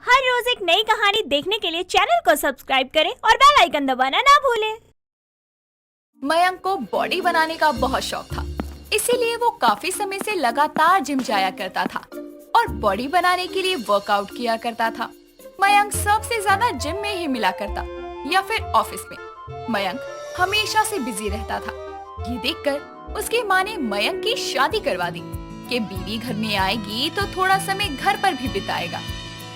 हर रोज एक नई कहानी देखने के लिए चैनल को सब्सक्राइब करें और बेल आइकन दबाना ना भूलें। मयंक को बॉडी बनाने का बहुत शौक था, इसीलिए वो काफी समय से लगातार जिम जाया करता था और बॉडी बनाने के लिए वर्कआउट किया करता था। मयंक सबसे ज्यादा जिम में ही मिला करता या फिर ऑफिस में। मयंक हमेशा से बिजी रहता था। ये देखकर उसकी माँ ने मयंक की शादी करवा दी कि बीवी घर में आएगी तो थोड़ा समय घर पर भी बिताएगा।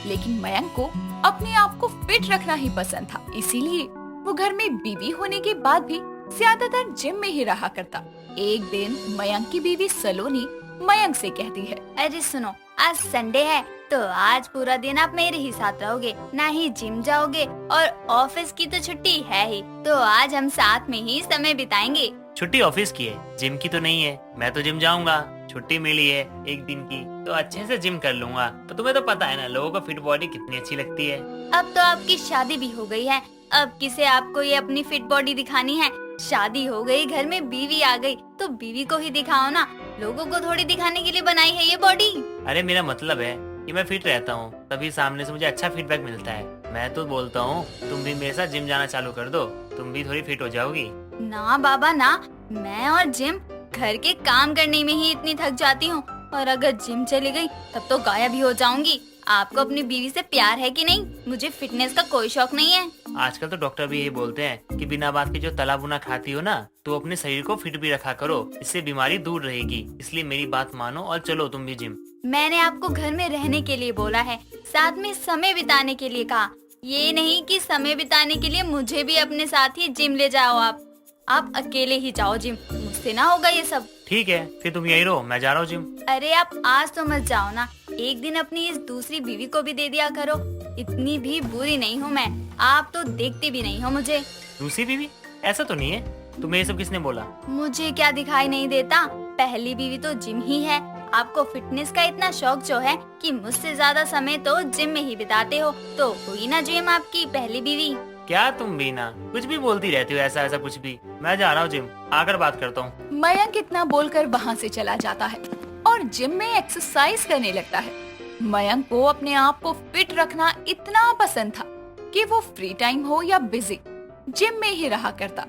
लेकिन मयंक को अपने आप को फिट रखना ही पसंद था, इसीलिए वो घर में बीवी होने के बाद भी ज्यादातर जिम में ही रहा करता। एक दिन मयंक की बीवी सलोनी मयंक से कहती है, अरे सुनो, आज संडे है तो आज पूरा दिन आप मेरे ही साथ रहोगे, ना ही जिम जाओगे और ऑफिस की तो छुट्टी है ही, तो आज हम साथ में ही समय बिताएंगे। छुट्टी ऑफिस की है, जिम की तो नहीं है। मैं तो जिम जाऊंगा, छुट्टी मिली है एक दिन की तो अच्छे से जिम कर लूंगा। तो तुम्हें तो पता है ना, लोगों को फिट बॉडी कितनी अच्छी लगती है। अब तो आपकी शादी भी हो गई है, अब किसे आपको ये अपनी फिट बॉडी दिखानी है? शादी हो गई, घर में बीवी आ गई तो बीवी को ही दिखाओ ना, लोगों को थोड़ी दिखाने के लिए बनाई है ये बॉडी। अरे मेरा मतलब है कि मैं फिट रहता हूँ, तभी सामने से मुझे अच्छा फीडबैक मिलता है। मैं तो बोलता हूँ तुम भी मेरे साथ जिम जाना चालू कर दो, तुम भी थोड़ी फिट हो जाओगी। ना बाबा ना, मैं और जिम घर के काम करने में ही इतनी थक जाती हूँ, और अगर जिम चली गई तब तो गायब ही हो जाऊंगी। आपको अपनी बीवी से प्यार है कि नहीं? मुझे फिटनेस का कोई शौक नहीं है। आजकल तो डॉक्टर भी यही बोलते हैं कि बिना बात के जो तला भुना खाती हो ना, तो अपने शरीर को फिट भी रखा करो, इससे बीमारी दूर रहेगी। इसलिए मेरी बात मानो और चलो तुम भी जिम। मैंने आपको घर में रहने के लिए बोला है, साथ में समय बिताने के लिए कहा, ये नहीं कि समय बिताने के लिए मुझे भी अपने साथ ही जिम ले जाओ। आप अकेले ही जाओ जिम, मुझसे ना होगा ये सब। ठीक है, फिर तुम यही रहो, मैं जा रहा हूँ जिम। अरे आप आज तो मत जाओ ना, एक दिन अपनी इस दूसरी बीवी को भी दे दिया करो। इतनी भी बुरी नहीं हूँ मैं, आप तो देखते भी नहीं हो मुझे। दूसरी बीवी? ऐसा तो नहीं है, तुम्हें ये सब किसने बोला? मुझे क्या दिखाई नहीं देता? पहली बीवी तो जिम ही है। आपको फिटनेस का इतना शौक जो है कि मुझसे ज्यादा समय तो जिम में ही बिताते हो, तो हुई ना जिम आपकी पहली बीवी। क्या तुम भी ना कुछ भी बोलती रहती हो, ऐसा ऐसा कुछ भी। मैं जा रहा हूँ जिम, आकर बात करता हूँ। मयंक इतना बोलकर वहाँ से चला जाता है और जिम में एक्सरसाइज करने लगता है। मयंक को अपने आप को फिट रखना इतना पसंद था कि वो फ्री टाइम हो या बिजी, जिम में ही रहा करता।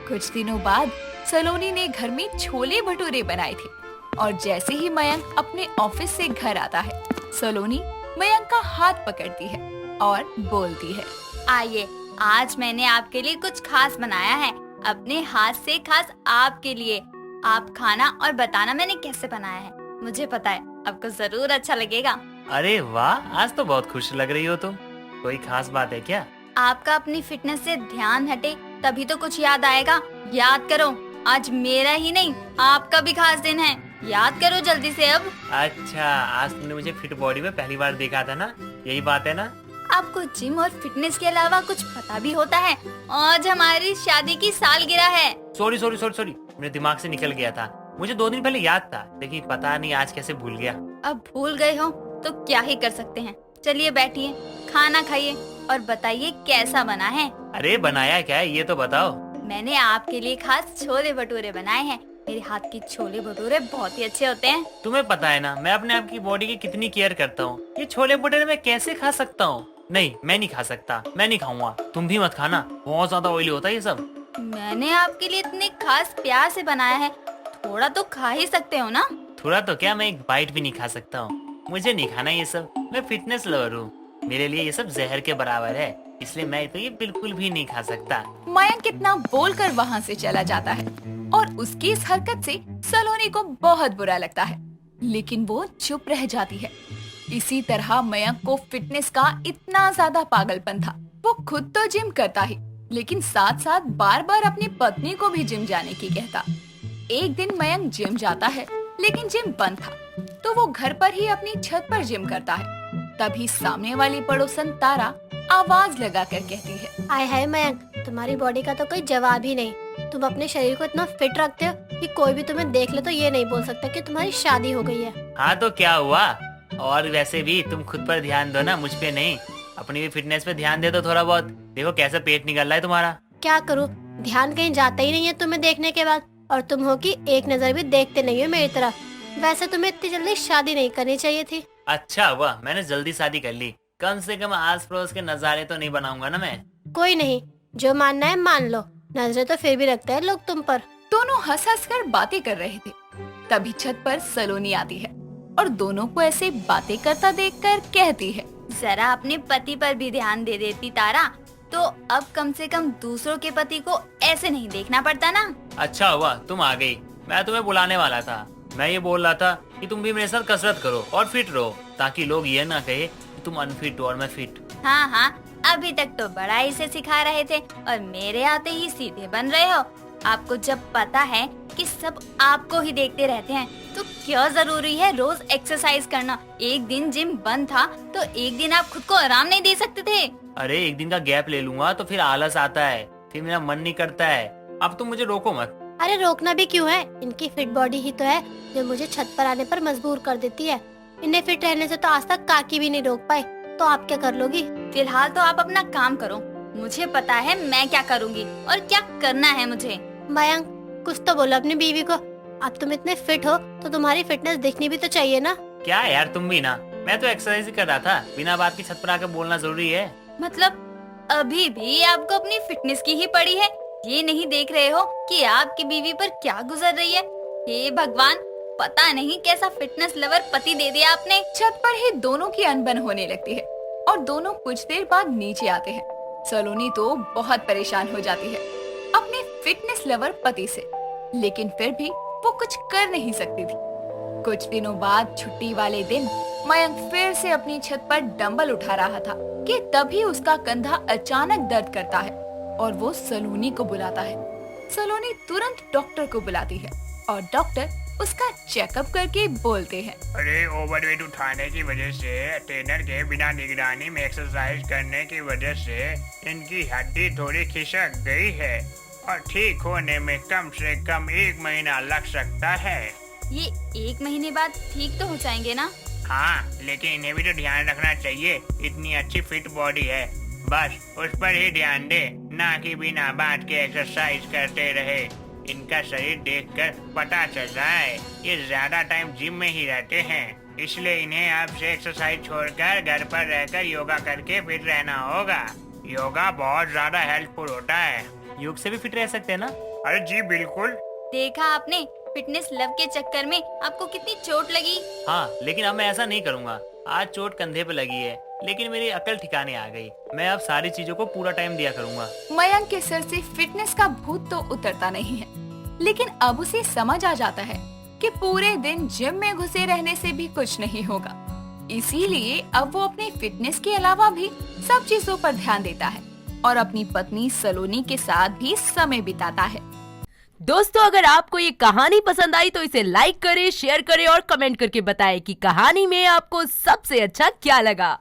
कुछ दिनों बाद सलोनी ने घर में छोले भटूरे बनाए थे और जैसे ही मयंक अपने ऑफिस से घर आता है, सलोनी मयंक का हाथ पकड़ती है और बोलती है, आइए, आज मैंने आपके लिए कुछ खास बनाया है, अपने हाथ से खास आपके लिए। आप खाना और बताना मैंने कैसे बनाया है। मुझे पता है आपको जरूर अच्छा लगेगा। अरे वाह, आज तो बहुत खुश लग रही हो तुम। कोई खास बात है क्या? आपका अपनी फिटनेस से ध्यान हटे तभी तो कुछ याद आएगा। याद करो, आज मेरा ही नहीं आपका भी खास दिन है, याद करो जल्दी से अब। अच्छा, आज तुमने मुझे फिट बॉडी में पहली बार देखा था ना, यही बात है ना? आपको जिम और फिटनेस के अलावा कुछ पता भी होता है? आज हमारी शादी की सालगिरह है। सॉरी सॉरी सॉरी सॉरी, मेरे दिमाग से निकल गया था। मुझे 2 दिन पहले याद था, लेकिन पता नहीं आज कैसे भूल गया। अब भूल गए हो तो क्या ही कर सकते हैं। चलिए बैठिए, खाना खाइए और बताइए कैसा बना है। अरे बनाया क्या है ये तो बताओ। मैंने आपके लिए खास छोले भटूरे बनाए हैं। मेरे हाथ की छोले भटूरे बहुत ही अच्छे होते हैं। तुम्हें पता है ना मैं अपने आप की बॉडी की कितनी केयर करता हूँ। ये छोले भटूरे मैं कैसे खा सकता हूँ? नहीं, मैं नहीं खा सकता, मैं नहीं खाऊंगा। तुम भी मत खाना, बहुत ज्यादा ऑयली होता है ये सब। मैंने आपके लिए इतने खास प्यार से बनाया है, थोड़ा तो खा ही सकते हो ना? थोड़ा तो क्या, मैं एक बाइट भी नहीं खा सकता हूँ। मुझे नहीं खाना ये सब, मैं फिटनेस लवर हूँ। मेरे लिए ये सब जहर के बराबर है, इसलिए मैं तो ये बिल्कुल भी नहीं खा सकता। मयंक इतना बोलकर वहाँ से चला जाता है और उसकी इस हरकत से सलोनी को बहुत बुरा लगता है, लेकिन वो चुप रह जाती है। इसी तरह मयंक को फिटनेस का इतना ज्यादा पागलपन था, वो खुद तो जिम करता ही, लेकिन साथ साथ बार बार अपनी पत्नी को भी जिम जाने की कहता। एक दिन मयंक जिम जाता है, लेकिन जिम बंद था, तो वो घर पर ही अपनी छत पर जिम करता है। तभी सामने वाली पड़ोसन तारा आवाज लगाकर कहती है, आय हाय मयंक, तुम्हारी बॉडी का तो कोई जवाब ही नहीं। तुम अपने शरीर को इतना फिट रखते हो कि कोई भी तुम्हें देख ले तो ये नहीं बोल सकता कि तुम्हारी शादी हो गई है। हाँ तो क्या हुआ? और वैसे भी तुम खुद पर ध्यान दो ना, मुझ पे नहीं। अपनी भी फिटनेस पे ध्यान दे दो थोड़ा बहुत। देखो कैसा पेट निकल रहा है तुम्हारा। क्या करूँ, ध्यान कहीं जाता ही नहीं है तुम्हें देखने के बाद, और तुम हो कि एक नजर भी देखते नहीं हो मेरी तरफ। वैसे तुम्हें इतनी जल्दी शादी नहीं करनी चाहिए थी। अच्छा हुआ मैंने जल्दी शादी कर ली, कम से कम आस पड़ोस के नजारे तो नहीं बनाऊंगा ना मैं। कोई नहीं, जो मानना है मान लो, नजरें तो फिर भी रखते हैं लोग तुम पर। दोनों हंस हंस कर बातें कर रहे थे। तभी छत पर सलोनी आती है और दोनों को ऐसे बातें करता देखकर कहती है, जरा अपने पति पर भी ध्यान दे देती तारा, तो अब कम से कम दूसरों के पति को ऐसे नहीं देखना पड़ता ना। अच्छा हुआ तुम आ गई, मैं तुम्हें बुलाने वाला था। मैं ये बोल रहा था कि तुम भी मेरे साथ कसरत करो और फिट रहो, ताकि लोग ये ना कहे कि तुम अनफिट हो और मैं फिट। हाँ हाँ, अभी तक तो बड़ा ही से सिखा रहे थे और मेरे आते ही सीधे बन रहे हो। आपको जब पता है कि सब आपको ही देखते रहते हैं, तो क्यों जरूरी है रोज एक्सरसाइज करना। एक दिन जिम बंद था तो एक दिन आप खुद को आराम नहीं दे सकते थे। अरे एक दिन का गैप ले लूंगा तो फिर आलस आता है, फिर मेरा मन नहीं करता है। अब तुम मुझे रोको मत। अरे रोकना भी क्यों है, इनकी फिट बॉडी ही तो है जो मुझे छत पर आने पर मजबूर कर देती है। इन्हें फिट रहने से तो आज तक काकी भी नहीं रोक पाए, तो आप क्या कर लोगी? फिलहाल तो आप अपना काम करो, मुझे पता है मैं क्या करूँगी और क्या करना है मुझे। मयंक, कुछ तो बोलो अपनी बीवी को। अब तुम इतने फिट हो तो तुम्हारी फिटनेस दिखनी भी तो चाहिए ना। क्या यार तुम भी ना, मैं तो एक्सरसाइज ही कर रहा था, बिना बात की छत पर आकर बोलना जरूरी है। मतलब अभी भी आपको अपनी फिटनेस की ही पड़ी है, ये नहीं देख रहे हो कि आपकी बीवी पर क्या गुजर रही है। हे भगवान, पता नहीं कैसा फिटनेस लवर पति दे दिया आपने। छत पर ही दोनों की अनबन होने लगती है और दोनों कुछ देर बाद नीचे आते हैं। सलोनी तो बहुत परेशान हो जाती है अपने फिटनेस लवर पति से, लेकिन फिर भी वो कुछ कर नहीं सकती थी। कुछ दिनों बाद छुट्टी वाले दिन मयंक फिर से अपनी छत पर डंबल उठा रहा था कि तभी उसका कंधा अचानक दर्द करता है और वो सलोनी को बुलाता है। सलोनी तुरंत डॉक्टर को बुलाती है और डॉक्टर उसका चेकअप करके बोलते हैं, अरे ओवरवेट उठाने की वजह से, ट्रेनर के बिना निगरानी में एक्सरसाइज करने की वजह से इनकी हड्डी थोड़ी खिसक गई है और ठीक होने में कम से कम 1 महीना लग सकता है। ये 1 महीने बाद ठीक तो हो जाएंगे ना? हाँ, लेकिन इन्हें भी तो ध्यान रखना चाहिए, इतनी अच्छी फिट बॉडी है, बस उस पर ही ध्यान दे, ना कि बिना बात के एक्सरसाइज करते रहे। इनका शरीर देखकर पता चल रहा है ये ज्यादा टाइम जिम में ही रहते हैं, इसलिए इन्हें अब से एक्सरसाइज छोड़कर घर पर रहकर योगा करके फिट रहना होगा। योगा बहुत ज्यादा हेल्पफुल होता है। योग से भी फिट रह सकते हैं ना? अरे जी बिल्कुल। देखा आपने, फिटनेस लव के चक्कर में आपको कितनी चोट लगी। हाँ, लेकिन अब मैं ऐसा नहीं करूँगा। आज चोट कंधे पे लगी है, लेकिन मेरी अकल ठिकाने आ गई। मैं अब सारी चीजों को पूरा टाइम दिया करूँगा। मयंक के सिर से फिटनेस का भूत तो उतरता नहीं है, लेकिन अब उसे समझ आ जाता है कि पूरे दिन जिम में घुसे रहने से भी कुछ नहीं होगा। इसीलिए अब वो अपनी फिटनेस के अलावा भी सब चीजों पर ध्यान देता है और अपनी पत्नी सलोनी के साथ भी समय बिताता है। दोस्तों, अगर आपको ये कहानी पसंद आई तो इसे लाइक करें, शेयर करें और कमेंट करके बताएं कि कहानी में आपको सबसे अच्छा क्या लगा।